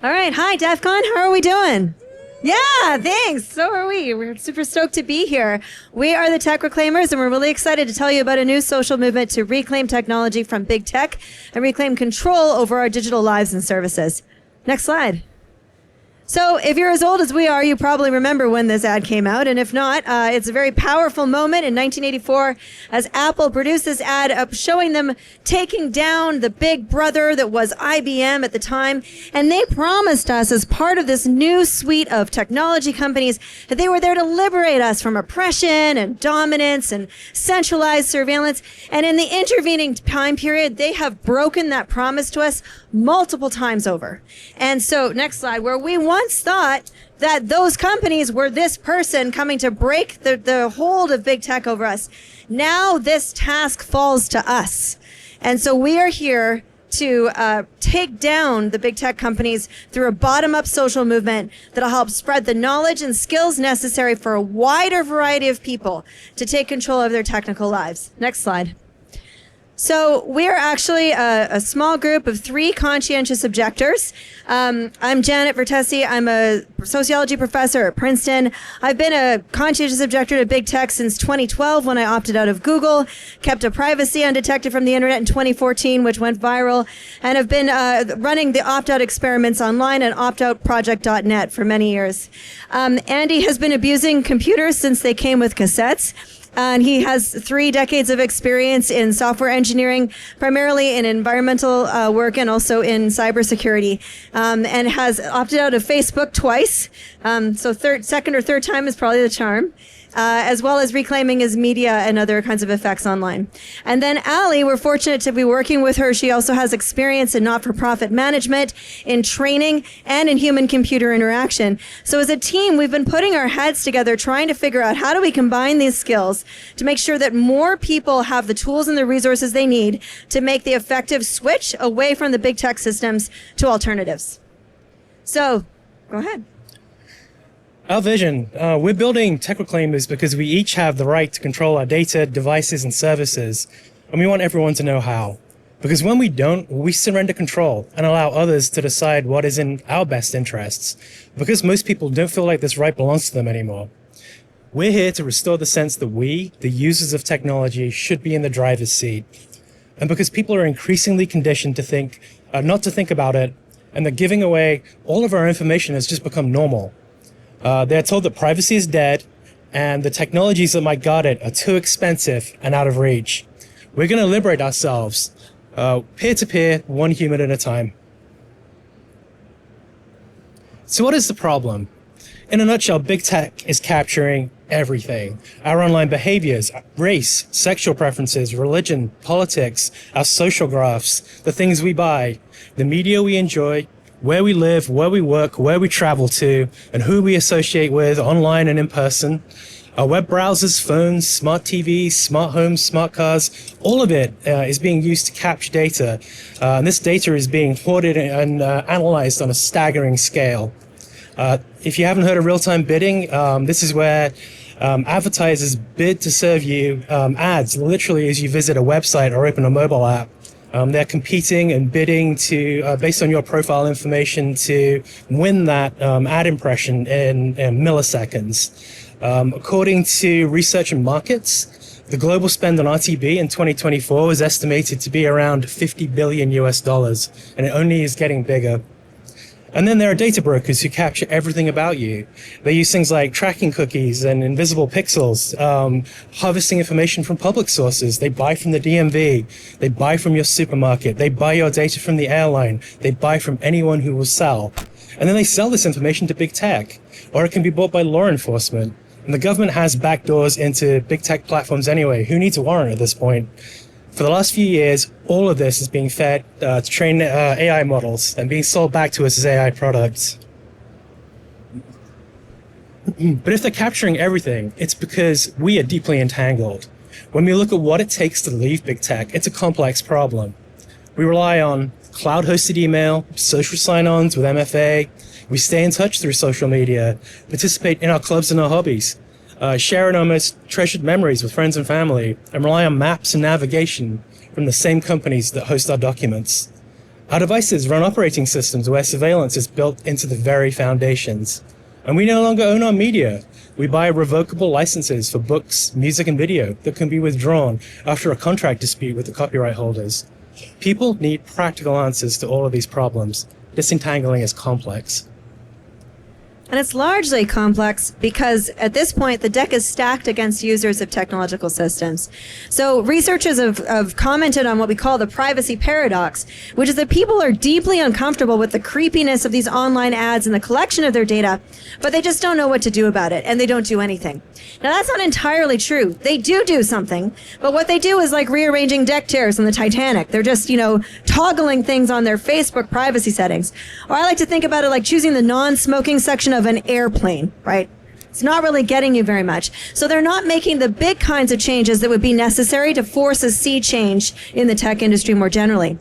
All right. Hi, DEF CON. How are we doing? Yeah, thanks. So are we. We're super stoked to be here. We are the Tech Reclaimers, and we're really excited to tell you about a new social movement to reclaim technology from big tech and reclaim control over our digital lives and services. Next slide. So if you're as old as we are, you probably remember when this ad came out. And if not, it's a very powerful moment in 1984 as Apple produced this ad showing them taking down the big brother that was IBM at the time. And they promised us, as part of this new suite of technology companies, that they were there to liberate us from oppression and dominance and centralized surveillance. And in the intervening time period, they have broken that promise to us multiple times over. And so, next slide, where we once thought that those companies were this person coming to break the hold of big tech over us. Now this task falls to us. And so we are here to take down the big tech companies through a bottom-up social movement that'll help spread the knowledge and skills necessary for a wider variety of people to take control of their technical lives. Next slide. So we're actually a small group of 3 conscientious objectors. I'm Janet Vertesi. I'm a sociology professor at Princeton. I've been a conscientious objector to big tech since 2012 when I opted out of Google, kept a privacy undetected from the internet in 2014, which went viral, and have been running the opt-out experiments online at optoutproject.net for many years. Andy has been abusing computers since they came with cassettes. And he has 3 decades of experience in software engineering, primarily in environmental work and also in cybersecurity, and has opted out of Facebook twice. So second or third time is probably the charm. As well as reclaiming his media and other kinds of effects online. And then Allie, we're fortunate to be working with her. She also has experience in not-for-profit management, in training, and in human-computer interaction. So as a team, we've been putting our heads together trying to figure out how do we combine these skills to make sure that more people have the tools and the resources they need to make the effective switch away from the big tech systems to alternatives. So, go ahead. Our vision, we're building Tech Reclaimers because we each have the right to control our data, devices, and services, and we want everyone to know how. Because when we don't, we surrender control and allow others to decide what is in our best interests, because most people don't feel like this right belongs to them anymore. We're here to restore the sense that we, the users of technology, should be in the driver's seat. And because people are increasingly conditioned to think, not to think about it, and that giving away all of our information has just become normal. They're told that privacy is dead and the technologies that might guard it are too expensive and out of reach. We're going to liberate ourselves, peer-to-peer, one human at a time. So what is the problem? In a nutshell, big tech is capturing everything. Our online behaviors, race, sexual preferences, religion, politics, our social graphs, the things we buy, the media we enjoy, where we live, where we work, where we travel to, and who we associate with online and in person. Our web browsers, phones, smart TVs, smart homes, smart cars, all of it is being used to capture data. And this data is being hoarded and analyzed on a staggering scale. If you haven't heard of real-time bidding, this is where advertisers bid to serve you ads literally as you visit a website or open a mobile app. They're competing and bidding to, based on your profile information, to win that ad impression in milliseconds. According to Research and Markets, the global spend on RTB in 2024 was estimated to be around $50 billion US, and it only is getting bigger. And then there are data brokers who capture everything about you. They use things like tracking cookies and invisible pixels, harvesting information from public sources. They buy from the DMV. They buy from your supermarket. They buy your data from the airline. They buy from anyone who will sell. And then they sell this information to big tech, or it can be bought by law enforcement. And the government has backdoors into big tech platforms anyway. Who needs a warrant at this point? For the last few years, all of this is being fed to train AI models and being sold back to us as AI products. But if they're capturing everything, it's because we are deeply entangled. When we look at what it takes to leave big tech, it's a complex problem. We rely on cloud-hosted email, social sign-ons with MFA. We stay in touch through social media, participate in our clubs and our hobbies, share in our most treasured memories with friends and family, and rely on maps and navigation from the same companies that host our documents. Our devices run operating systems where surveillance is built into the very foundations. And we no longer own our media. We buy revocable licenses for books, music, and video that can be withdrawn after a contract dispute with the copyright holders. People need practical answers to all of these problems. Disentangling is complex. And it's largely complex because at this point, the deck is stacked against users of technological systems. So researchers have commented on what we call the privacy paradox, which is that people are deeply uncomfortable with the creepiness of these online ads and the collection of their data, but they just don't know what to do about it, and they don't do anything. Now, that's not entirely true. They do something, but what they do is like rearranging deck chairs on the Titanic. They're just, toggling things on their Facebook privacy settings. Or I like to think about it like choosing the non-smoking section of an airplane, right? It's not really getting you very much. So they're not making the big kinds of changes that would be necessary to force a sea change in the tech industry more generally.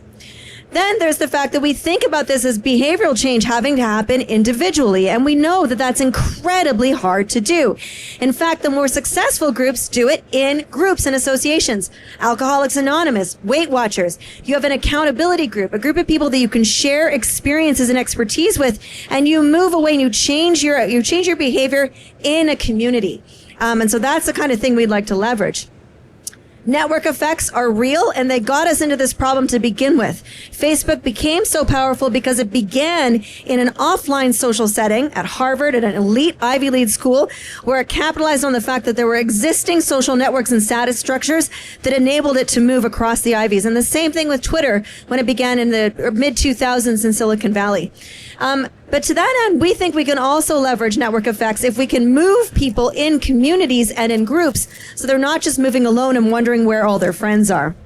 Then there's the fact that we think about this as behavioral change having to happen individually, and we know that that's incredibly hard to do. In fact, the more successful groups do it in groups and associations. Alcoholics Anonymous, Weight Watchers. You have an accountability group, a group of people that you can share experiences and expertise with, and you move away and you change your behavior in a community. And so that's the kind of thing we'd like to leverage. Network effects are real, and they got us into this problem to begin with. Facebook became so powerful because it began in an offline social setting at Harvard, at an elite Ivy League school, where it capitalized on the fact that there were existing social networks and status structures that enabled it to move across the Ivies. And the same thing with Twitter when it began in the mid-2000s in Silicon Valley. But to that end, we think we can also leverage network effects if we can move people in communities and in groups so they're not just moving alone and wondering where all their friends are.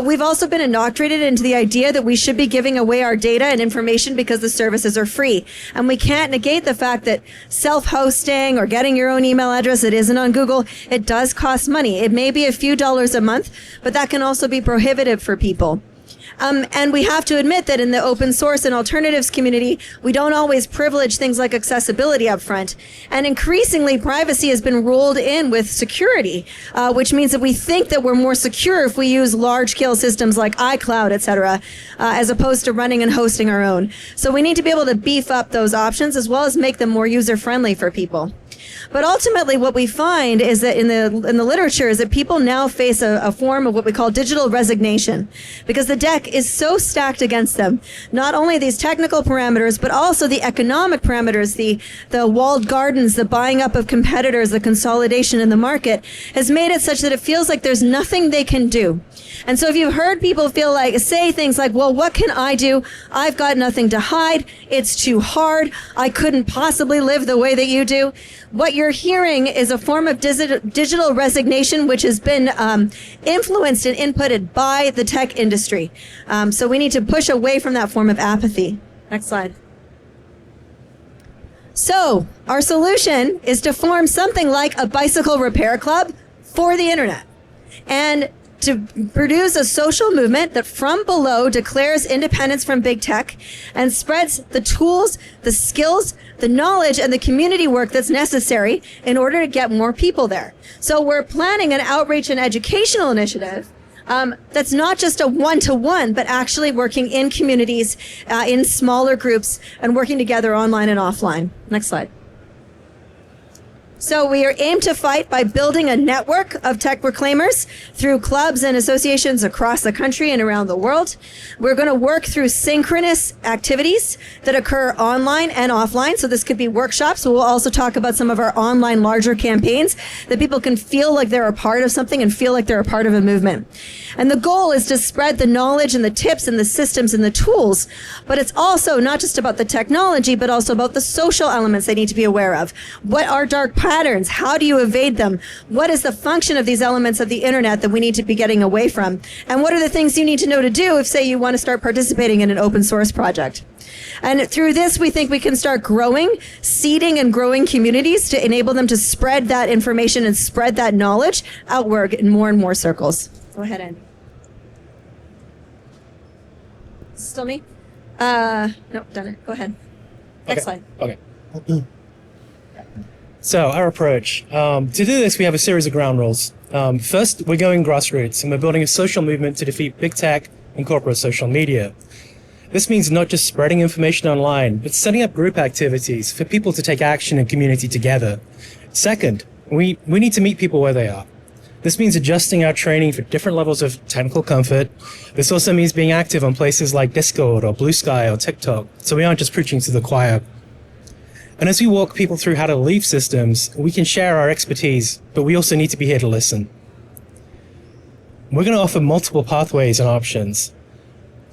We've also been indoctrinated into the idea that we should be giving away our data and information because the services are free. And we can't negate the fact that self-hosting or getting your own email address that isn't on Google, it does cost money. It may be a few dollars a month, but that can also be prohibitive for people. And we have to admit that in the open source and alternatives community, we don't always privilege things like accessibility up front. And increasingly, privacy has been rolled in with security, which means that we think that we're more secure if we use large-scale systems like iCloud, et cetera, as opposed to running and hosting our own. So we need to be able to beef up those options as well as make them more user-friendly for people. But ultimately, what we find is that in the literature is that people now face a form of what we call digital resignation, because the deck is so stacked against them. Not only these technical parameters, but also the economic parameters, the walled gardens, the buying up of competitors, the consolidation in the market has made it such that it feels like there's nothing they can do. And so if you've heard people say things like, well, what can I do? I've got nothing to hide. It's too hard. I couldn't possibly live the way that you do. What you're hearing is a form of digital resignation, which has been influenced and inputted by the tech industry. So we need to push away from that form of apathy. Next slide. So our solution is to form something like a bicycle repair club for the internet, and to produce a social movement that from below declares independence from big tech and spreads the tools, the skills, the knowledge, and the community work that's necessary in order to get more people there. So we're planning an outreach and educational initiative that's not just a one-to-one, but actually working in communities, in smaller groups, and working together online and offline. Next slide. So we are aimed to fight by building a network of tech reclaimers through clubs and associations across the country and around the world. We're going to work through synchronous activities that occur online and offline. So this could be workshops. We'll also talk about some of our online larger campaigns that people can feel like they're a part of something and feel like they're a part of a movement. And the goal is to spread the knowledge and the tips and the systems and the tools. But it's also not just about the technology, but also about the social elements they need to be aware of. What are dark patterns? How do you evade them? What is the function of these elements of the internet that we need to be getting away from? And what are the things you need to know to do if, say, you want to start participating in an open source project? And through this, we think we can start growing, seeding and growing communities to enable them to spread that information and spread that knowledge outward in more and more circles. Go ahead, Andy. Still me? Nope, done it. Go ahead. Next slide. Okay. So our approach, to do this, we have a series of ground rules. First, we're going grassroots, and we're building a social movement to defeat big tech and corporate social media. This means not just spreading information online, but setting up group activities for people to take action in community together. Second, we need to meet people where they are. This means adjusting our training for different levels of technical comfort. This also means being active on places like Discord or Blue Sky or TikTok, so we aren't just preaching to the choir. And as we walk people through how to leave systems, we can share our expertise, but we also need to be here to listen. We're going to offer multiple pathways and options.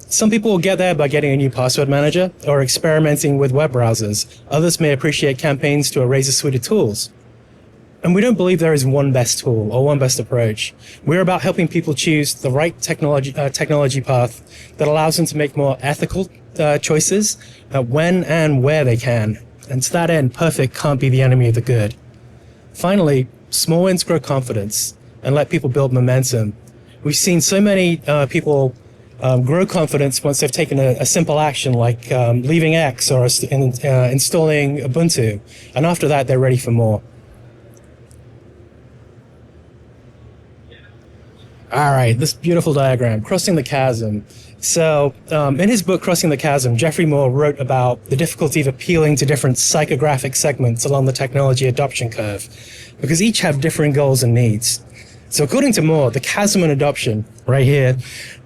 Some people will get there by getting a new password manager or experimenting with web browsers. Others may appreciate campaigns to erase a suite of tools. And we don't believe there is one best tool or one best approach. We're about helping people choose the right technology path that allows them to make more ethical choices when and where they can. And to that end, perfect can't be the enemy of the good. Finally, small wins grow confidence and let people build momentum. We've seen so many people grow confidence once they've taken a simple action like leaving X or installing Ubuntu. And after that, they're ready for more. All right, this beautiful diagram, crossing the chasm. So in his book, Crossing the Chasm, Geoffrey Moore wrote about the difficulty of appealing to different psychographic segments along the technology adoption curve, because each have differing goals and needs. So according to Moore, the chasm in adoption, right here,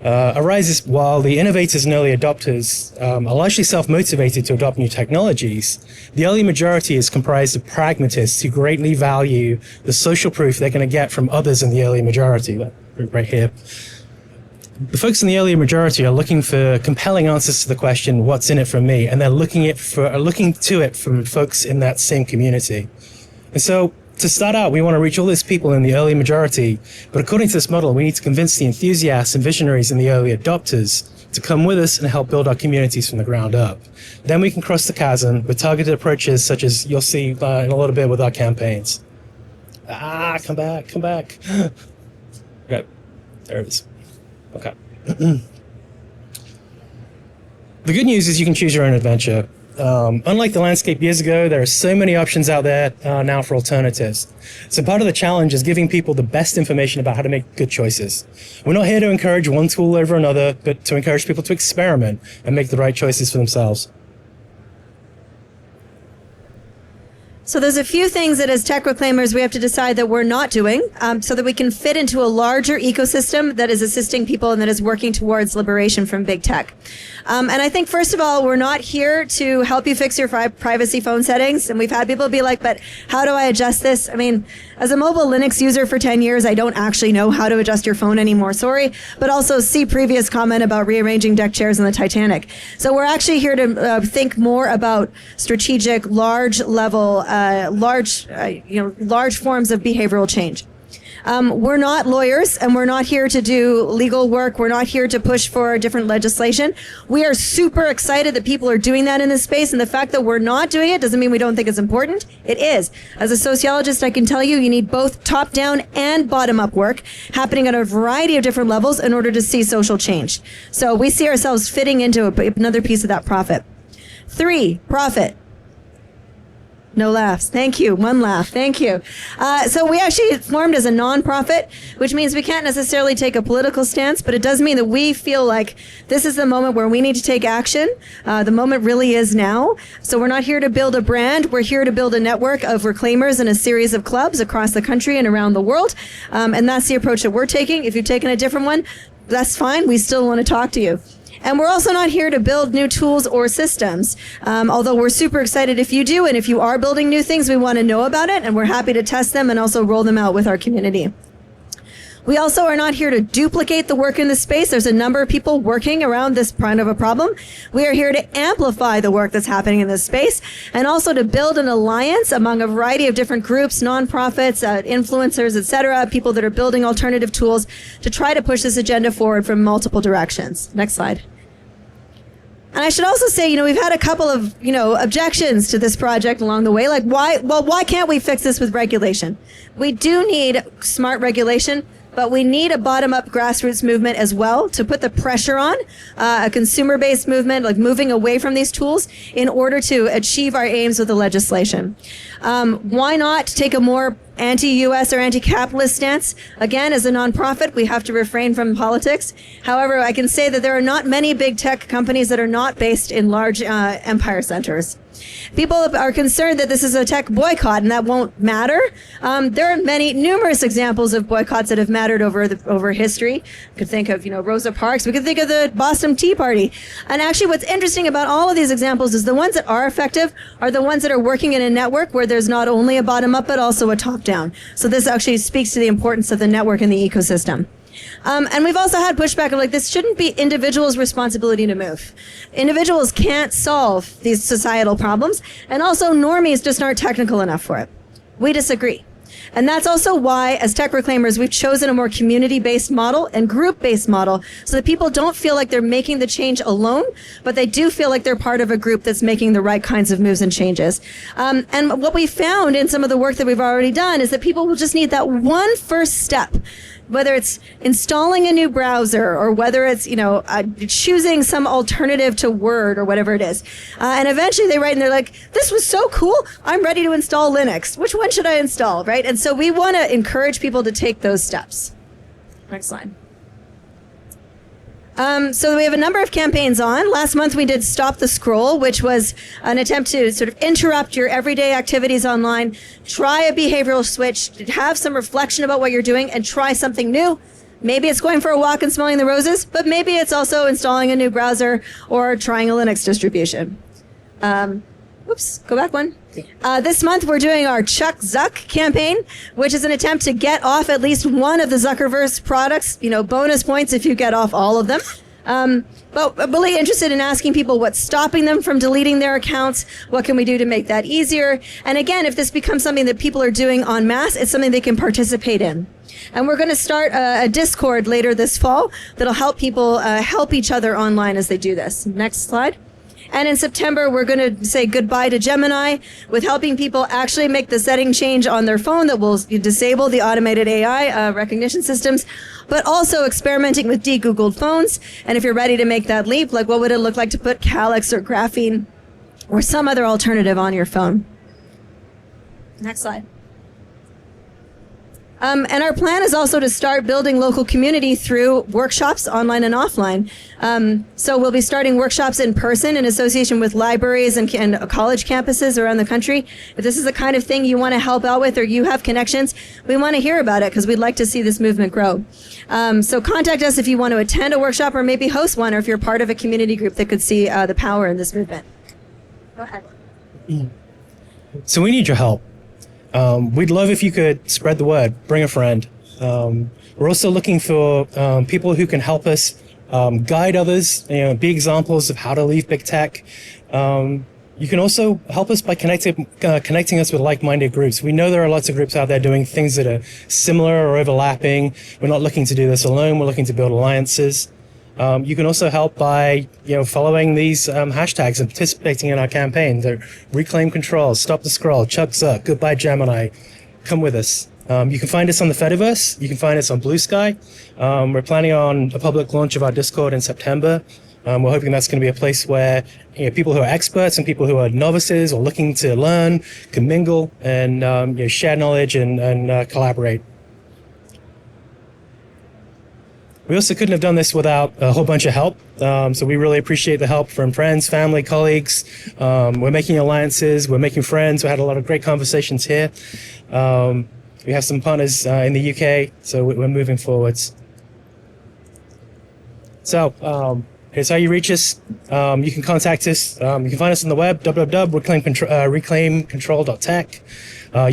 arises while the innovators and early adopters are largely self-motivated to adopt new technologies. The early majority is comprised of pragmatists who greatly value the social proof they're going to get from others in the early majority, right here. The folks in the early majority are looking for compelling answers to the question, what's in it for me? And they're looking to it from folks in that same community. And so to start out, we want to reach all these people in the early majority, but according to this model, we need to convince the enthusiasts and visionaries and the early adopters to come with us and help build our communities from the ground up. Then we can cross the chasm with targeted approaches such as you'll see in a little bit with our campaigns. Come back. Okay, there it is. Okay. The good news is you can choose your own adventure. Unlike the landscape years ago, there are so many options out there now for alternatives. So part of the challenge is giving people the best information about how to make good choices. We're not here to encourage one tool over another, but to encourage people to experiment and make the right choices for themselves. So there's a few things that as tech reclaimers we have to decide that we're not doing so that we can fit into a larger ecosystem that is assisting people and that is working towards liberation from big tech. And I think, first of all, we're not here to help you fix your privacy phone settings. And we've had people be like, but how do I adjust this? I mean, as a mobile Linux user for 10 years, I don't actually know how to adjust your phone anymore. Sorry. But also see previous comment about rearranging deck chairs in the Titanic. So we're actually here to think more about strategic, large level, large forms of behavioral change. We're not lawyers and we're not here to do legal work. We're not here to push for different legislation. We are super excited that people are doing that in this space. And the fact that we're not doing it doesn't mean we don't think it's important. It is. As a sociologist, I can tell you, you need both top down and bottom up work happening at a variety of different levels in order to see social change. So we see ourselves fitting into another piece of that profit. 3, profit. No laughs. Thank you. One laugh. Thank you. So we actually formed as a nonprofit, which means we can't necessarily take a political stance, but it does mean that we feel like this is the moment where we need to take action. The moment really is now. So we're not here to build a brand. We're here to build a network of reclaimers and a series of clubs across the country and around the world. And that's the approach that we're taking. If you've taken a different one, that's fine. We still want to talk to you. And we're also not here to build new tools or systems, although we're super excited if you do. And if you are building new things, we want to know about it. And we're happy to test them and also roll them out with our community. We also are not here to duplicate the work in this space. There's a number of people working around this kind of a problem. We are here to amplify the work that's happening in this space and also to build an alliance among a variety of different groups, nonprofits, influencers, et cetera, people that are building alternative tools to try to push this agenda forward from multiple directions. Next slide. And I should also say, we've had a couple of, objections to this project along the way. Like, why can't we fix this with regulation? We do need smart regulation, but we need a bottom-up grassroots movement as well to put the pressure on a consumer-based movement, like moving away from these tools in order to achieve our aims with the legislation. Why not take a more anti-U.S. or anti-capitalist stance? Again, as a nonprofit, we have to refrain from politics. However, I can say that there are not many big tech companies that are not based in large empire centers. People are concerned that this is a tech boycott, and that won't matter. There are numerous examples of boycotts that have mattered over history. You could think of, Rosa Parks. We could think of the Boston Tea Party. And actually, what's interesting about all of these examples is the ones that are effective are the ones that are working in a network where there's not only a bottom-up but also a top-down. So this actually speaks to the importance of the network and the ecosystem. And we've also had pushback of this shouldn't be individuals' responsibility to move. Individuals can't solve these societal problems, and also normies just aren't technical enough for it. We disagree. And that's also why, as tech reclaimers, we've chosen a more community-based model and group-based model so that people don't feel like they're making the change alone, but they do feel like they're part of a group that's making the right kinds of moves and changes. And what we found in some of the work that we've already done is that people will just need that one first step, whether it's installing a new browser or whether it's, choosing some alternative to Word or whatever it is. And eventually they write and they're like, this was so cool. I'm ready to install Linux. Which one should I install, right? And so we want to encourage people to take those steps. Next slide. So we have a number of campaigns on. Last month we did Stop the Scroll, which was an attempt to sort of interrupt your everyday activities online, try a behavioral switch, have some reflection about what you're doing, and try something new. Maybe it's going for a walk and smelling the roses, but maybe it's also installing a new browser or trying a Linux distribution. Go back one. This month we're doing our Chuck Zuck campaign, which is an attempt to get off at least one of the Zuckerverse products, bonus points if you get off all of them. But I'm really interested in asking people what's stopping them from deleting their accounts. What can we do to make that easier? And again, if this becomes something that people are doing en masse, it's something they can participate in. And we're going to start a Discord later this fall that'll help people help each other online as they do this. Next slide. And in September, we're going to say goodbye to Gemini with helping people actually make the setting change on their phone that will disable the automated AI recognition systems, but also experimenting with de-Googled phones. And if you're ready to make that leap, what would it look like to put Calyx or Graphene or some other alternative on your phone? Next slide. And our plan is also to start building local community through workshops, online and offline. So we'll be starting workshops in person in association with libraries and college campuses around the country. If this is the kind of thing you want to help out with or you have connections, we want to hear about it because we'd like to see this movement grow. So contact us if you want to attend a workshop or maybe host one, or if you're part of a community group that could see the power in this movement. Go ahead. So we need your help. We'd love if you could spread the word, bring a friend. We're also looking for people who can help us guide others, be examples of how to leave big tech. You can also help us by connecting us with like-minded groups. We know there are lots of groups out there doing things that are similar or overlapping. We're not looking to do this alone. We're looking to build alliances. You can also help by, following these hashtags and participating in our campaign. The Reclaim Control, Stop the Scroll, Chuck Zuck, Goodbye Gemini. Come with us. You can find us on the Fediverse. You can find us on Blue Sky. We're planning on a public launch of our Discord in September. We're hoping that's going to be a place where people who are experts and people who are novices or looking to learn can mingle and share knowledge and collaborate. We also couldn't have done this without a whole bunch of help. So we really appreciate the help from friends, family, colleagues. We're making alliances. We're making friends. We had a lot of great conversations here. We have some partners in the UK, so we're moving forwards. So here's how you reach us. You can contact us. You can find us on the web, www.reclaimcontrol.tech.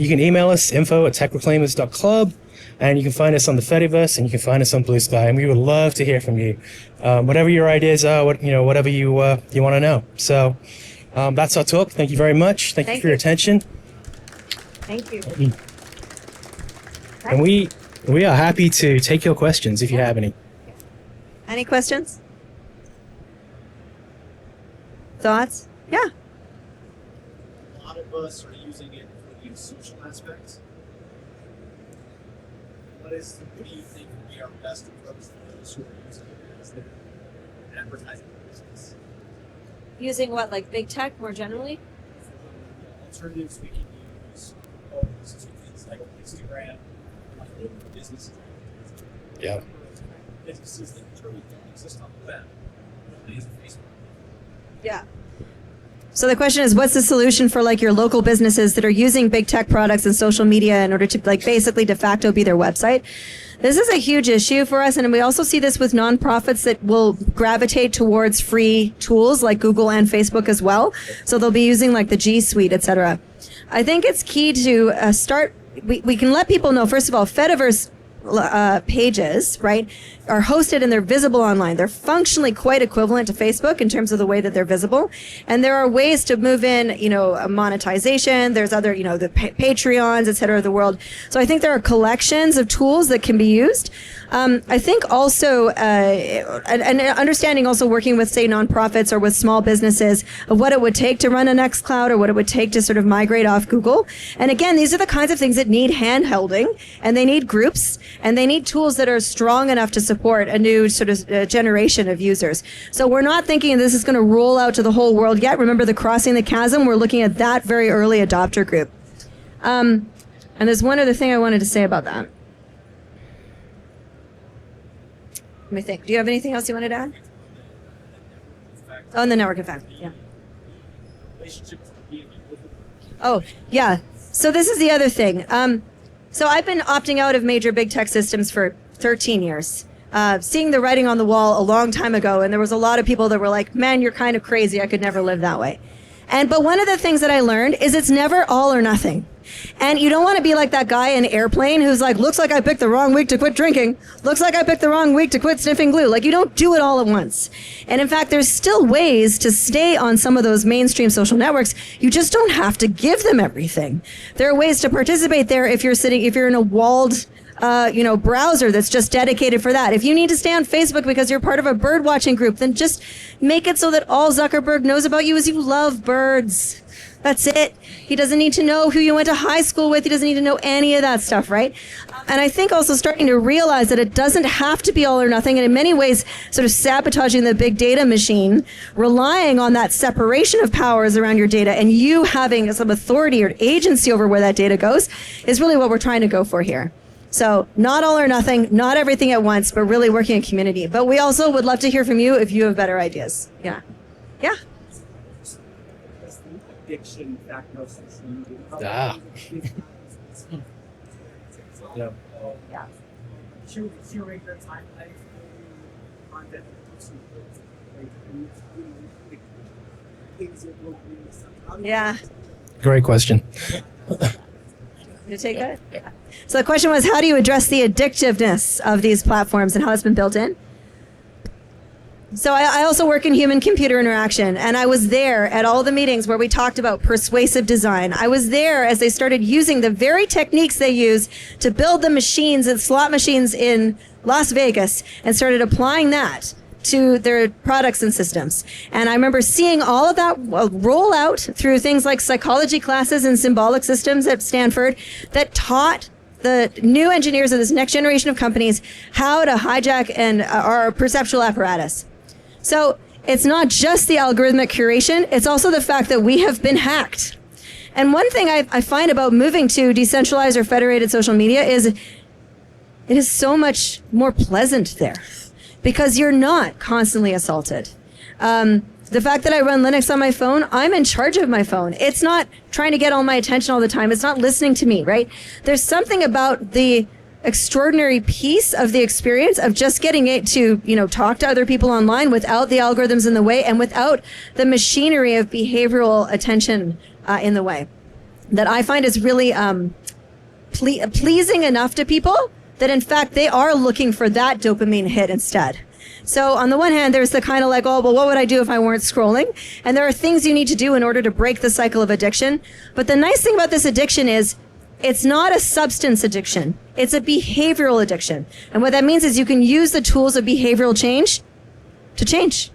You can email us, info@techreclaimers.club. And you can find us on the Fediverse, and you can find us on Blue Sky, and we would love to hear from you. Whatever your ideas are, whatever you want to know. So that's our talk. Thank you very much. Thank you for your attention. Thank you. And we are happy to take your questions if you have any. Any questions? Thoughts? Yeah. A lot of us are using it for the social aspects. What do you think would be our best approach for those who are using it as their advertising business? Using what, like big tech more generally? Alternatives we can use to things like Instagram, like businesses. Yeah. Businesses that literally don't exist on the web. They use Facebook. Yeah. So the question is, what's the solution for like your local businesses that are using big tech products and social media in order to like basically de facto be their website? This is a huge issue for us, and we also see this with nonprofits that will gravitate towards free tools like Google and Facebook as well. So they'll be using like the G Suite, et cetera. I think it's key to we can let people know, first of all, Fediverse pages, right, are hosted and they're visible online. They're functionally quite equivalent to Facebook in terms of the way that they're visible. And there are ways to move in, monetization. There's other, the Patreons, et cetera, of the world. So I think there are collections of tools that can be used. I think also, and understanding also working with, say, nonprofits or with small businesses of what it would take to run a Nextcloud or what it would take to sort of migrate off Google. And again, these are the kinds of things that need hand-holding, and they need groups, and they need tools that are strong enough to support a new sort of generation of users. So we're not thinking this is going to roll out to the whole world yet. Remember the crossing the chasm? We're looking at that very early adopter group. And there's one other thing I wanted to say about that. Let me think. Do you have anything else you wanted to add? On the network effect, yeah. Oh, yeah. So this is the other thing. So I've been opting out of major big tech systems for 13 years. Seeing the writing on the wall a long time ago, and there was a lot of people that were like, man, you're kind of crazy. I could never live that way. But one of the things that I learned is it's never all or nothing. And you don't want to be like that guy in Airplane who's like, looks like I picked the wrong week to quit drinking. Looks like I picked the wrong week to quit sniffing glue. Like, you don't do it all at once. And in fact, there's still ways to stay on some of those mainstream social networks. You just don't have to give them everything. There are ways to participate there if you're in a walled browser that's just dedicated for that. If you need to stay on Facebook because you're part of a bird watching group, then just make it so that all Zuckerberg knows about you is you love birds. That's it. He doesn't need to know who you went to high school with. He doesn't need to know any of that stuff, right? And I think also starting to realize that it doesn't have to be all or nothing, and in many ways sort of sabotaging the big data machine, relying on that separation of powers around your data and you having some authority or agency over where that data goes is really what we're trying to go for here. So not all or nothing, not everything at once, but really working in community. But we also would love to hear from you if you have better ideas. Yeah. Yeah. Addiction diagnosis. Ah. Yeah. Yeah. Curate their time life content. Yeah. Great question. You take it? Yeah. So the question was, how do you address the addictiveness of these platforms and how it's been built in? So I also work in human-computer interaction, and I was there at all the meetings where we talked about persuasive design. I was there as they started using the very techniques they use to build the machines and slot machines in Las Vegas and started applying that to their products and systems. And I remember seeing all of that roll out through things like psychology classes and symbolic systems at Stanford that taught the new engineers of this next generation of companies how to hijack our perceptual apparatus. So it's not just the algorithmic curation, it's also the fact that we have been hacked. And one thing I find about moving to decentralized or federated social media is it is so much more pleasant there because you're not constantly assaulted. The fact that I run Linux on my phone, I'm in charge of my phone. It's not trying to get all my attention all the time. It's not listening to me, right? There's something about the extraordinary piece of the experience of just getting it to, talk to other people online without the algorithms in the way and without the machinery of behavioral attention in the way that I find is really pleasing enough to people that in fact they are looking for that dopamine hit instead. So on the one hand, there's the kind of like, oh, well, what would I do if I weren't scrolling? And there are things you need to do in order to break the cycle of addiction. But the nice thing about this addiction is it's not a substance addiction. It's a behavioral addiction. And what that means is you can use the tools of behavioral change to change.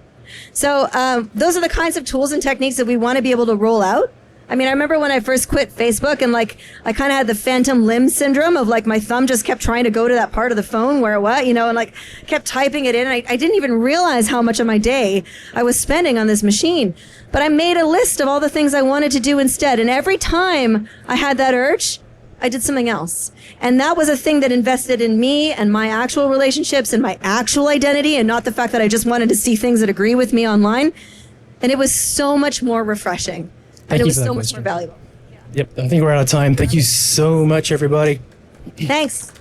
So those are the kinds of tools and techniques that we want to be able to roll out. I mean, I remember when I first quit Facebook and like I kind of had the phantom limb syndrome of like my thumb just kept trying to go to that part of the phone where what, you know, and like kept typing it in. And I didn't even realize how much of my day I was spending on this machine. But I made a list of all the things I wanted to do instead. And every time I had that urge, I did something else. And that was a thing that invested in me and my actual relationships and my actual identity, and not the fact that I just wanted to see things that agree with me online. And it was so much more refreshing. And it was so much more valuable. Yep, I think we're out of time. Thank you so much, everybody. Thanks.